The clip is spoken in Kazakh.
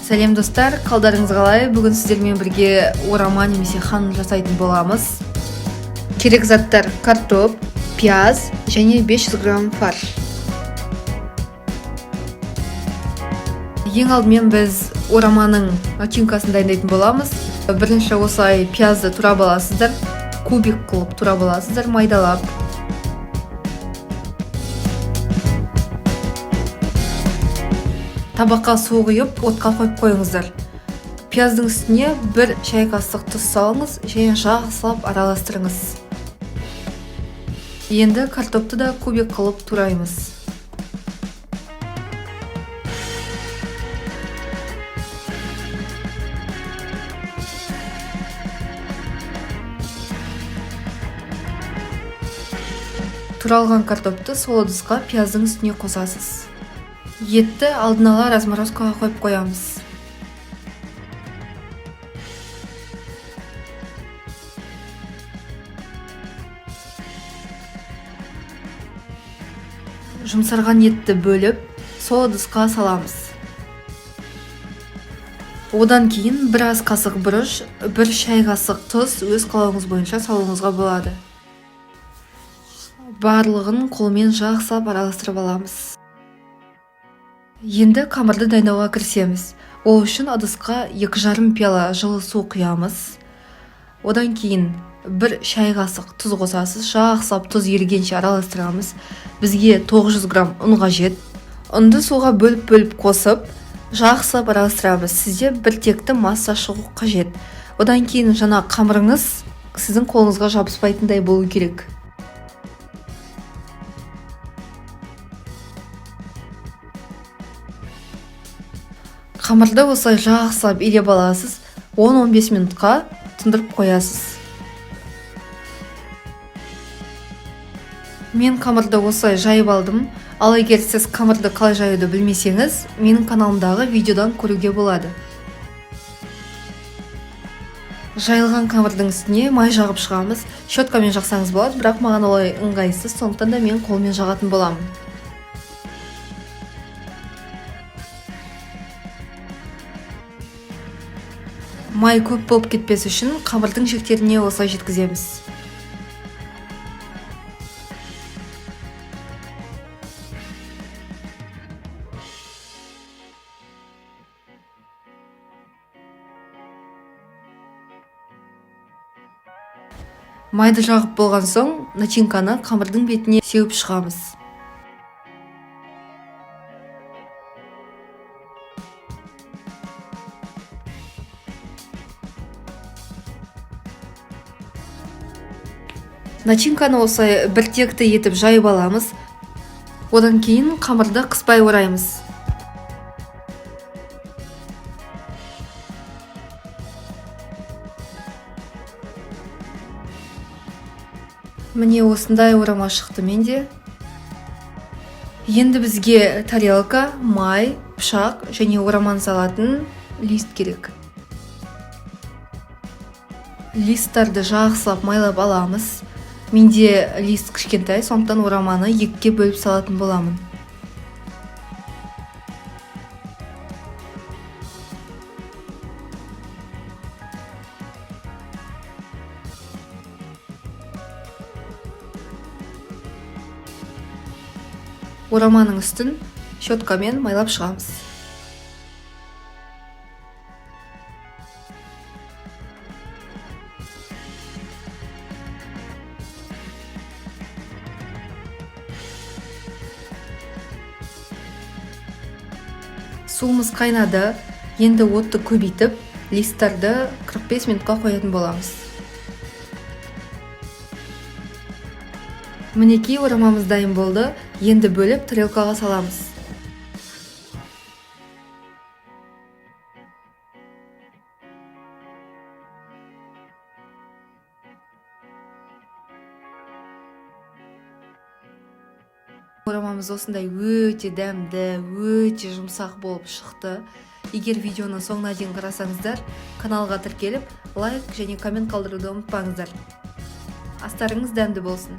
Сәлем достар, қалдарыңыз қалай? Бүгін сіздермен бірге орама немесе хан жасайтын боламыз. Керек заттар: картоп, пияз және 500 грамм фарш. Ең алдымен біз ораманың начинкасын дайындайтын боламыз. Бірінші осылай пиязды турап аласыздар, кубик қылып турап аласыздар, майдалап. Табаққа су құйып, отқа қойып қойыңыздар. Пияздың үстіне 1 шай қасық тұз салыңыз және жақ салып араластырыңыз. Енді картопты да кубик қылып тураймыз. Туралған картопты сол ыдысқа пияздың үстіне қосасыз. Етті алдын ала разморозкаға қойып қоямыз. Жұмсарған етті бөліп, сол ыдысқа саламыз. Одан кейін 1 ас қасық бұрыш, 1 шай қасық тұз өз қалауыңыз бойынша салуыңызға болады. Барлығын қолмен жақсылап араластырып аламыз. Енді қамырды дайындауға кірісеміз. Ол үшін ыдысқа 2,5 пиала жылы су құямыз. Одан кейін 1 шай қасық тұз қосасыз. Жақсылап тұз ерігенше араластырамыз. Бізге 900 грамм ұн қажет. Ұнды суға бөліп қосып, жақсылап араластырамыз. Сізде бір текті масса шығу қажет. Одан кейін жаңа қамырыңыз сіздің қолыңызға жабыспайтындай болу керек. Қамырды осылай жақсылап илеп аласыз. 10-15 минутқа тұндырып қоясыз. Мен қамырды осылай жайып алдым. Ал егер сіз қамырды қалай жаюды білмесеңіз, менің каналымдағы видеодан көруге болады. Жайылған қамырдың үстіне май жағып шығамыз. Щеткамен жақсаңыз болады, бірақ маған олай ыңғайсыз, сондықтан да мен қолмен жағатын боламын. Май көп болып кетпес үшін қамырдың шектеріне осылай жеткіземіз. Майды жағып болған соң, начинканы қамырдың бетіне сеуіп шығамыз. Начинканы осылай бір текті етіп жайып аламыз. Одан кейін қамырды қыспай ораймыз. Міне осындай орама шықты менде. Енді бізге тарелка, май, пышақ және ораманы салатын лист керек. Листтарды жақсылап майлап аламыз. Менде лист кішкентай, сондықтан ораманы 2-ге бөліп салатын боламын. Ораманың үстін щеткамен майлап шығамыз. Суымыз қайнады. Енді отты көбейтіп, листтарды 45 минутқа қоятын боламыз. Мінекей орамамыз дайын болды. Енді бөліп тарелкаға саламыз. Орамамыз осындай өте дәмді, өте жұмсақ болып шықты. Егер видеоны соңына дейін қарасаңыздар, каналға тіркеліп, лайк және коммент қалдыруды ұмытпаңыздар. Астарыңыз дәмді болсын.